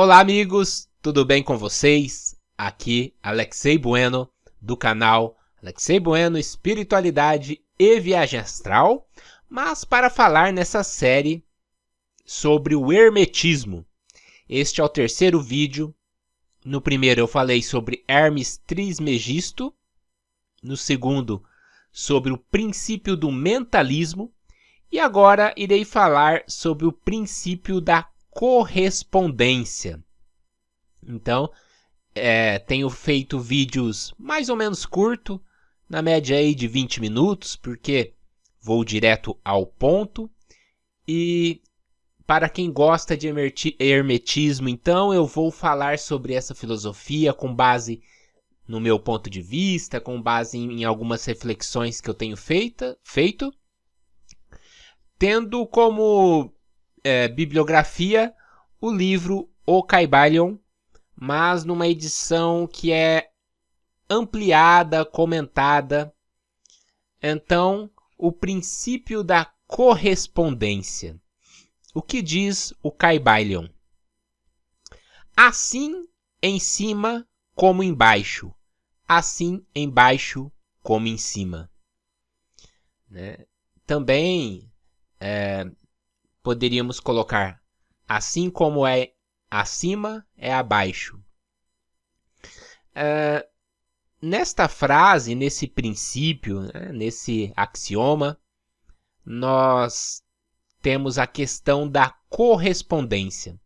Olá, amigos, tudo bem com vocês? Aqui, Alexei Bueno, do canal Alexei Bueno Espiritualidade e Viagem Astral, mas para falar nessa série sobre o Hermetismo. Este é o terceiro vídeo. No primeiro eu falei sobre Hermes Trismegisto, no segundo sobre o princípio do mentalismo e agora irei falar sobre o princípio da correspondência. Então, tenho feito vídeos mais ou menos curtos, na média aí de 20 minutos, porque vou direto ao ponto. E para quem gosta de hermetismo, então eu vou falar sobre essa filosofia com base no meu ponto de vista, com base em algumas reflexões que eu tenho feito, tendo como bibliografia o livro O Kybalion, mas numa edição que é ampliada, comentada. Então, o princípio da correspondência. O que diz o Kybalion? Assim em cima como embaixo, assim embaixo como em cima. Né? Também poderíamos colocar assim como é acima, é abaixo. Nesta frase, nesse princípio, nesse axioma, nós temos a questão da correspondência.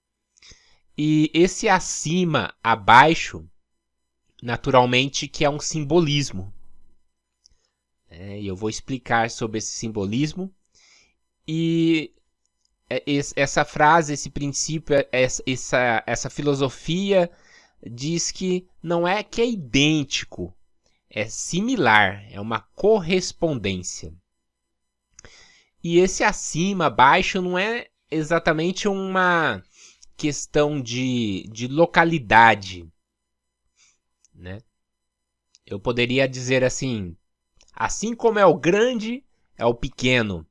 E esse acima, abaixo, naturalmente que é um simbolismo. E eu vou explicar sobre esse simbolismo. E essa frase, esse princípio, essa filosofia diz que não é que é idêntico, é similar, é uma correspondência. E esse acima, abaixo, não é exatamente uma questão de localidade, né? Eu poderia dizer assim como é o grande, é o pequeno.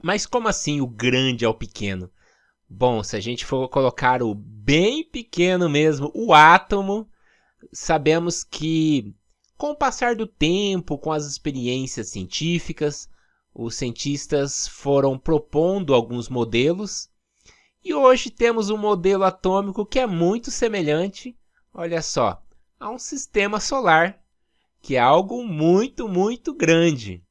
Mas como assim o grande é o pequeno? Bom, se a gente for colocar o bem pequeno mesmo, o átomo, sabemos que com o passar do tempo, com as experiências científicas, os cientistas foram propondo alguns modelos e hoje temos um modelo atômico que é muito semelhante, olha só, a um sistema solar, que é algo muito, muito grande.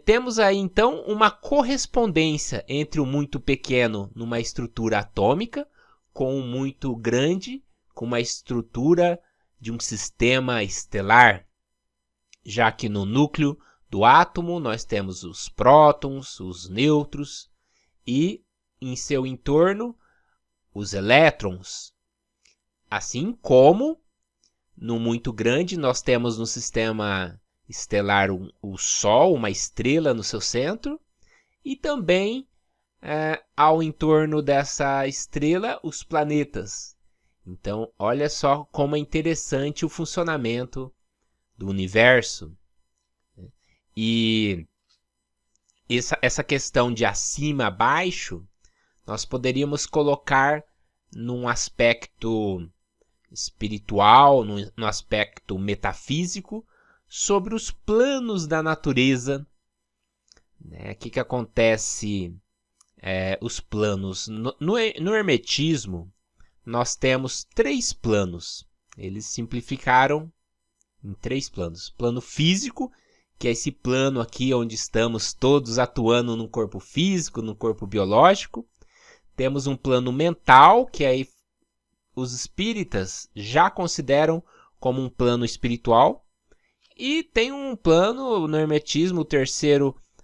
Temos aí então uma correspondência entre o muito pequeno numa estrutura atômica com o muito grande com uma estrutura de um sistema estelar, já que no núcleo do átomo nós temos os prótons, os nêutrons e em seu entorno os elétrons. Assim como no muito grande nós temos no sistema estelar o Sol, uma estrela no seu centro, e também ao entorno dessa estrela os planetas. Então, olha só como é interessante o funcionamento do universo. E essa questão de acima abaixo, nós poderíamos colocar num aspecto espiritual, no aspecto metafísico, sobre os planos da natureza. O que acontece? Os planos. No hermetismo, nós temos 3 planos. Eles simplificaram em 3 planos. Plano físico, que é esse plano aqui onde estamos todos atuando no corpo físico, no corpo biológico. Temos um plano mental, que aí os espíritas já consideram como um plano espiritual. E tem um plano no hermetismo,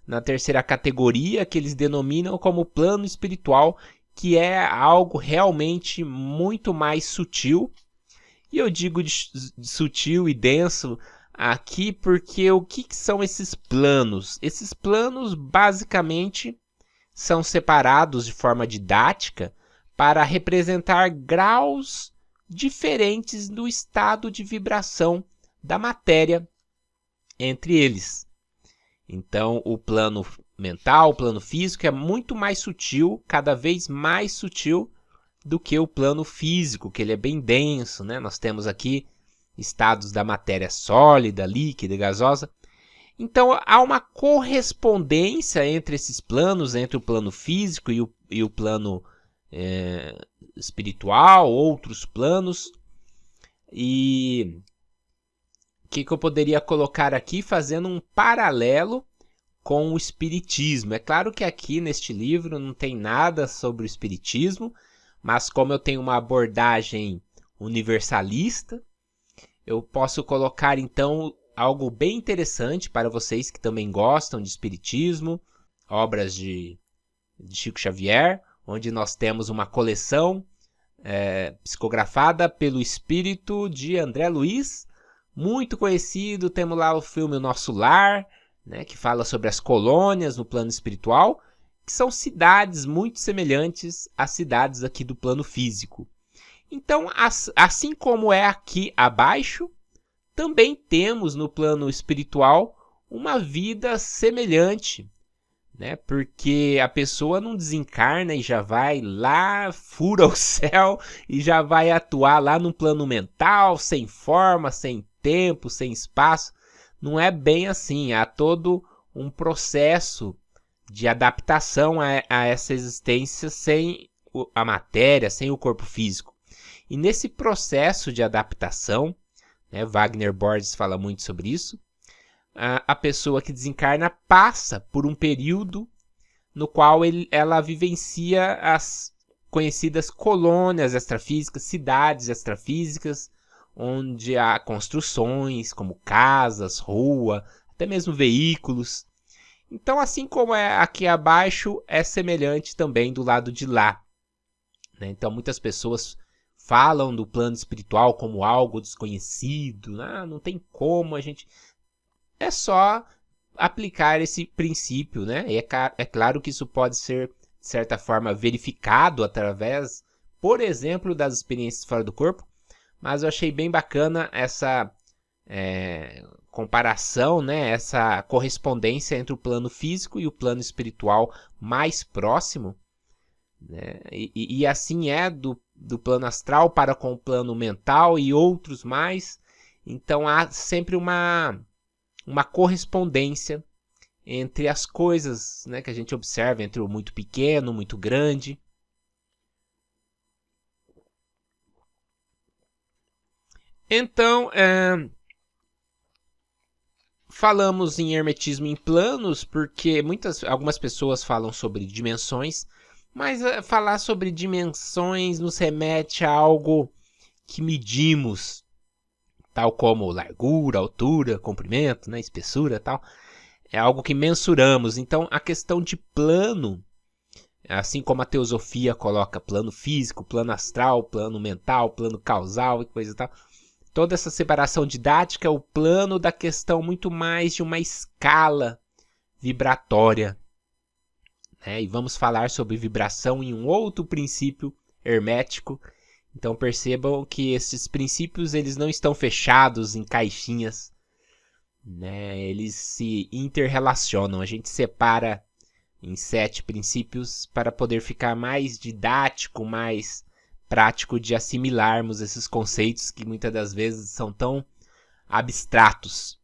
na terceira categoria, que eles denominam como plano espiritual, que é algo realmente muito mais sutil. E eu digo de sutil e denso aqui porque o que são esses planos? Esses planos basicamente são separados de forma didática para representar graus diferentes do estado de vibração da matéria entre eles. Então, o plano mental, o plano físico é muito mais sutil, cada vez mais sutil, do que o plano físico, que ele é bem denso, né? Nós temos aqui estados da matéria sólida, líquida e gasosa. Então, há uma correspondência entre esses planos, entre o plano físico e o plano espiritual, outros planos. E o que eu poderia colocar aqui fazendo um paralelo com o espiritismo? É claro que aqui neste livro não tem nada sobre o espiritismo, mas como eu tenho uma abordagem universalista, eu posso colocar então algo bem interessante para vocês que também gostam de espiritismo, obras de Chico Xavier, onde nós temos uma coleção psicografada pelo espírito de André Luiz, muito conhecido. Temos lá o filme O Nosso Lar, né, que fala sobre as colônias no plano espiritual, que são cidades muito semelhantes às cidades aqui do plano físico. Então, assim como é aqui abaixo, também temos no plano espiritual uma vida semelhante, né? Porque a pessoa não desencarna e já vai lá, fura o céu e já vai atuar lá no plano mental, sem forma, sem tempo, sem espaço. Não é bem assim, há todo um processo de adaptação a essa existência sem a matéria, sem o corpo físico. E nesse processo de adaptação, né, Wagner Borges fala muito sobre isso, a pessoa que desencarna passa por um período no qual ela vivencia as conhecidas colônias extrafísicas, cidades extrafísicas, onde há construções como casas, rua, até mesmo veículos. Então, assim como é aqui abaixo, é semelhante também do lado de lá, né? Então, muitas pessoas falam do plano espiritual como algo desconhecido. Não tem como a gente... É só aplicar esse princípio, né? E é claro que isso pode ser, de certa forma, verificado através, por exemplo, das experiências fora do corpo, mas eu achei bem bacana essa comparação, né? Essa correspondência entre o plano físico e o plano espiritual mais próximo, né? E assim é do plano astral para com o plano mental e outros mais. Então há sempre uma correspondência entre as coisas, né, que a gente observa, entre o muito pequeno, o muito grande. Então, falamos em hermetismo em planos porque algumas pessoas falam sobre dimensões, mas falar sobre dimensões nos remete a algo que medimos, tal como largura, altura, comprimento, né, espessura, tal. É algo que mensuramos. Então, a questão de plano, assim como a teosofia coloca plano físico, plano astral, plano mental, plano causal e coisa e tal, toda essa separação didática é o plano da questão muito mais de uma escala vibratória, né? E vamos falar sobre vibração em um outro princípio hermético. Então percebam que esses princípios eles não estão fechados em caixinhas, né? Eles se interrelacionam. A gente separa em 7 princípios para poder ficar mais didático, mais prático de assimilarmos esses conceitos que muitas das vezes são tão abstratos.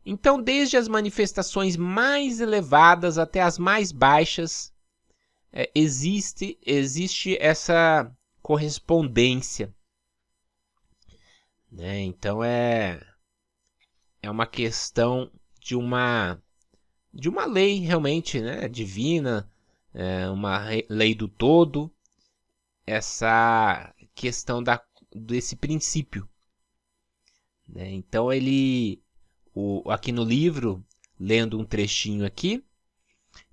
Então, desde as manifestações mais elevadas até as mais baixas, existe essa correspondência, né? Então é uma questão de uma lei realmente, né, divina, uma lei do todo, essa questão desse princípio, né? Então aqui no livro, lendo um trechinho aqui,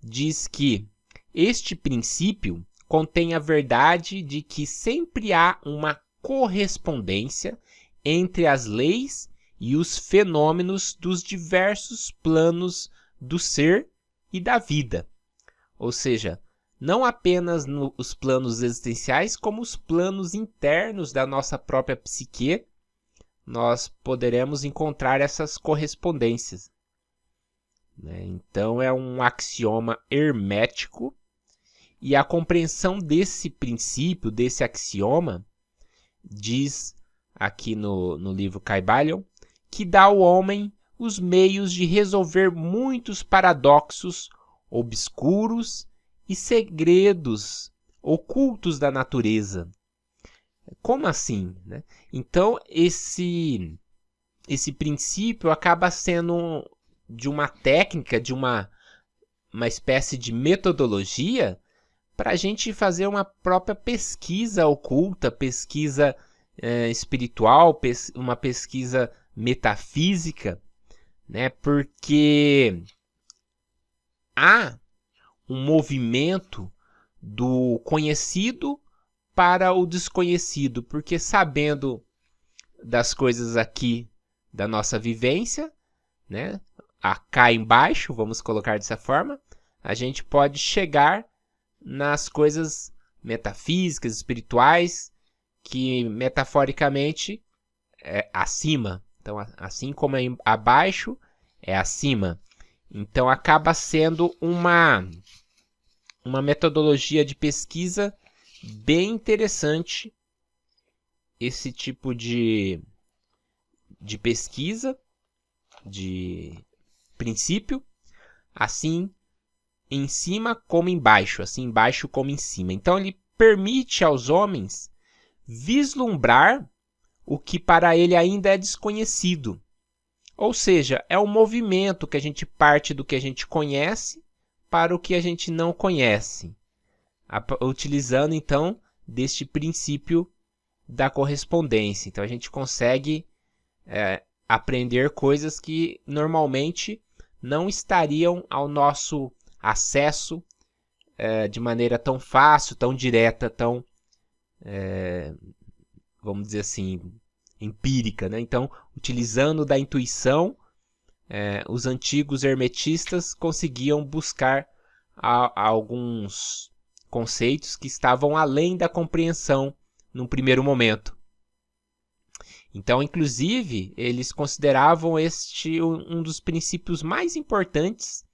diz que este princípio contém a verdade de que sempre há uma correspondência entre as leis e os fenômenos dos diversos planos do ser e da vida. Ou seja, não apenas nos planos existenciais, como os planos internos da nossa própria psique, nós poderemos encontrar essas correspondências, né? Então é um axioma hermético E a compreensão desse princípio, desse axioma, diz aqui no livro Kybalion, que dá ao homem os meios de resolver muitos paradoxos obscuros e segredos ocultos da natureza. Como assim, né? Então, esse princípio acaba sendo de uma técnica, de uma espécie de metodologia para a gente fazer uma própria pesquisa oculta, pesquisa espiritual, uma pesquisa metafísica, né? Porque há um movimento do conhecido para o desconhecido, porque sabendo das coisas aqui da nossa vivência, né? Cá embaixo, vamos colocar dessa forma, a gente pode chegar nas coisas metafísicas, espirituais, que metaforicamente é acima. Então, assim como é abaixo, é acima. Então, acaba sendo uma metodologia de pesquisa bem interessante, esse tipo de pesquisa, de princípio, assim em cima como embaixo, assim embaixo como em cima. Então ele permite aos homens vislumbrar o que para ele ainda é desconhecido. Ou seja, é um movimento que a gente parte do que a gente conhece para o que a gente não conhece, utilizando então deste princípio da correspondência. Então a gente consegue aprender coisas que normalmente não estariam ao nosso acesso de maneira tão fácil, tão direta, tão, vamos dizer assim, empírica, né? Então, utilizando da intuição, os antigos hermetistas conseguiam buscar alguns conceitos que estavam além da compreensão num primeiro momento. Então, inclusive, eles consideravam este um dos princípios mais importantes,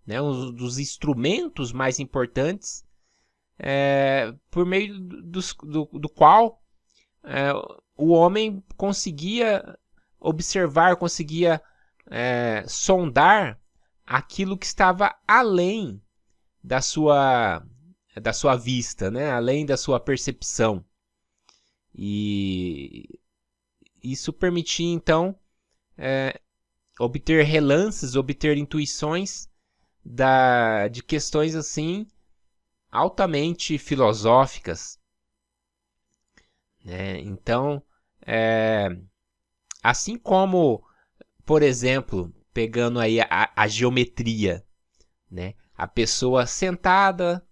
né, um dos instrumentos mais importantes, por meio do qual o homem conseguia observar, conseguia sondar aquilo que estava além da sua vista, né, além da sua percepção. E isso permitia, então, obter relances, obter intuições de questões assim altamente filosóficas, né? Então, assim como, por exemplo, pegando aí a geometria, né? A pessoa sentada,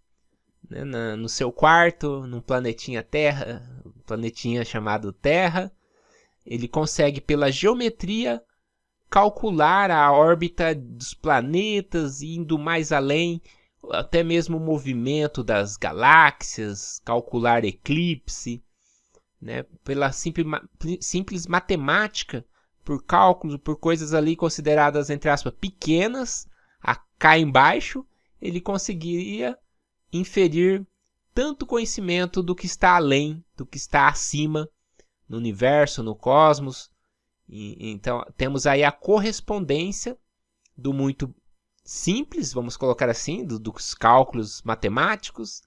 né, no seu quarto, num planetinha Terra, um planetinha chamado Terra, ele consegue pela geometria calcular a órbita dos planetas, indo mais além, até mesmo o movimento das galáxias, calcular eclipse, né? Pela simples matemática, por cálculos, por coisas ali consideradas, entre aspas, pequenas, cá embaixo, ele conseguiria inferir tanto conhecimento do que está além, do que está acima, no universo, no cosmos. Então, temos aí a correspondência do muito simples, vamos colocar assim, dos cálculos matemáticos,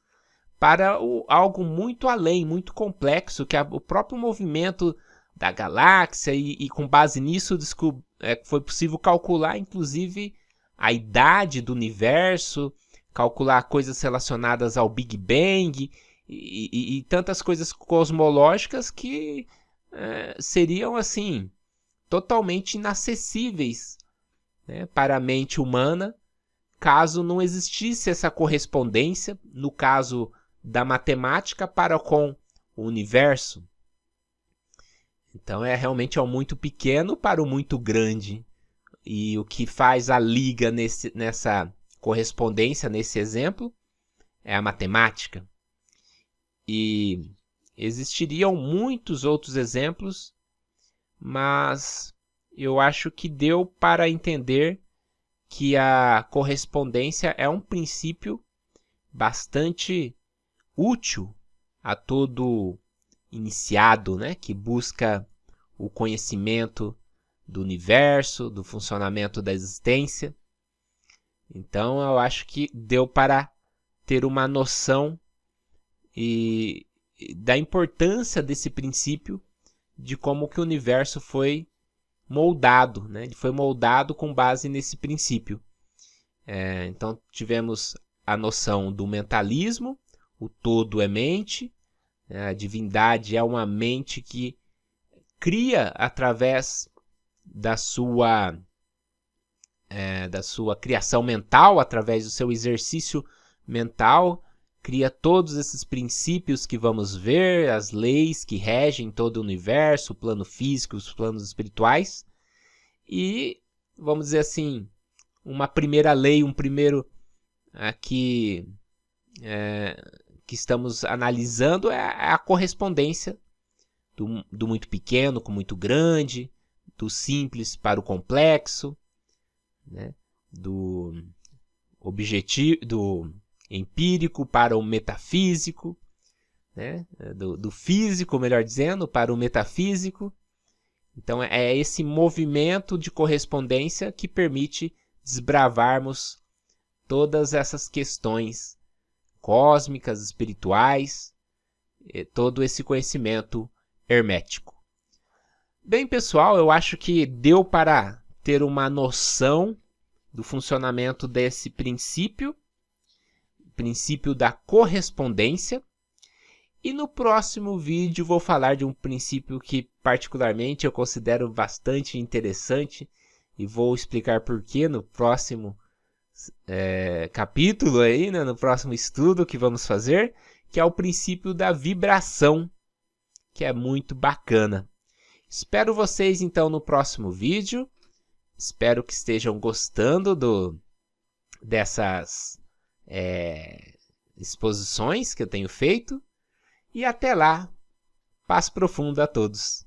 para algo muito além, muito complexo, que é o próprio movimento da galáxia, e com base nisso foi possível calcular, inclusive, a idade do universo, calcular coisas relacionadas ao Big Bang, e tantas coisas cosmológicas que seriam, assim, totalmente inacessíveis, né, para a mente humana, caso não existisse essa correspondência, no caso da matemática para com o universo. Então realmente é o muito pequeno para o muito grande. E o que faz a liga nessa correspondência, nesse exemplo, é a matemática. E existiriam muitos outros exemplos, mas eu acho que deu para entender que a correspondência é um princípio bastante útil a todo iniciado, né, que busca o conhecimento do universo, do funcionamento da existência. Então, eu acho que deu para ter uma noção da importância desse princípio, de como que o universo foi moldado, né? Ele foi moldado com base nesse princípio. Então, tivemos a noção do mentalismo, o todo é mente, a divindade é uma mente que cria através da sua criação mental, através do seu exercício mental, cria todos esses princípios que vamos ver, as leis que regem todo o universo, o plano físico, os planos espirituais. E, vamos dizer assim, uma primeira lei, um primeiro que estamos analisando é a correspondência do muito pequeno com muito grande, do simples para o complexo, né? Do objetivo, do empírico para o metafísico, né? Do físico, melhor dizendo, para o metafísico. Então é esse movimento de correspondência que permite desbravarmos todas essas questões cósmicas, espirituais, todo esse conhecimento hermético. Bem, pessoal, eu acho que deu para ter uma noção do funcionamento desse princípio da correspondência. E no próximo vídeo vou falar de um princípio que particularmente eu considero bastante interessante e vou explicar por que no próximo capítulo aí, né, no próximo estudo que vamos fazer, que é o princípio da vibração, que é muito bacana. Espero vocês então no próximo vídeo. Espero que estejam gostando dessas exposições que eu tenho feito. E até lá, paz profunda a todos.